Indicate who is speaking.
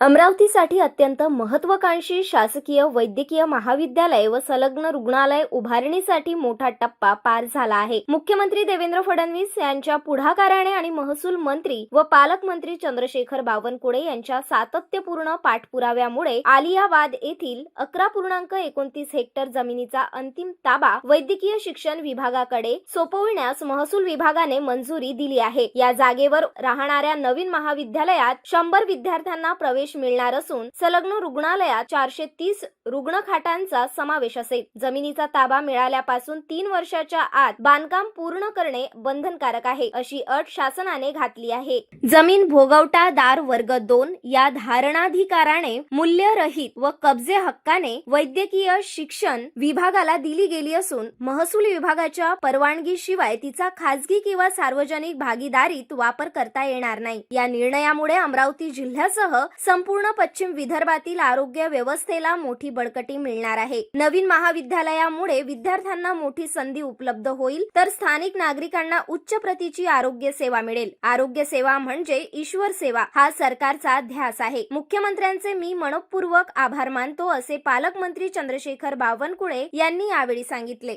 Speaker 1: अमरावतीसाठी अत्यंत महत्त्वाकांक्षी शासकीय वैद्यकीय महाविद्यालय व संलग्न रुग्णालय उभारणीसाठी मोठा टप्पा पार झाला आहे। मुख्यमंत्री देवेंद्र फडणवीस यांच्या पुढाकाराने आणि महसूल मंत्री व पालकमंत्री चंद्रशेखर बावनकुळे यांच्या सातत्यपूर्ण पाठपुराव्यामुळे आलियाबाद येथील 11.29 हेक्टर जमिनीचा अंतिम ताबा वैद्यकीय शिक्षण विभागाकडे सोपविण्यास महसूल विभागाने मंजुरी दिली आहे। या जागेवर राहणाऱ्या नवीन महाविद्यालयात 100 विद्यार्थ्यांना प्रवेश मिळणार असून संलग्न रुग्णालयात 430 रुग्णखाटांचा समावेश असेल। जमिनीचा ताबा मिळाल्यापासून 3 वर्षाच्या आत बांधकाम पूर्ण करणे बंधनकारक आहे, अशी अट शासनाने घातली आहे। जमीन भोगवटादार वर्ग 2 या धारणाधिकाराने मूल्यरहित व कब्जे हक्काने वैद्यकीय शिक्षण विभागाला दिली गेली असून महसूल विभागाच्या परवानगीशिवाय तिचा खासगी किंवा सार्वजनिक भागीदारीत वापर करता येणार नाही। या निर्णयामुळे अमरावती जिल्ह्यासह संपूर्ण पश्चिम विदर्भातील आरोग्य व्यवस्थेला मोठी बळकटी मिळणार आहे। नवीन महाविद्यालयामुळे विद्यार्थ्यांना मोठी संधी उपलब्ध होईल, तर स्थानिक नागरिकांना उच्च प्रतीची आरोग्य सेवा मिळेल। आरोग्य सेवा म्हणजे ईश्वर सेवा हा सरकारचा ध्यास आहे। मुख्यमंत्र्यांचे मी मनपूर्वक आभार मानतो, असे पालकमंत्री चंद्रशेखर बावनकुळे यांनी यावेळी सांगितले।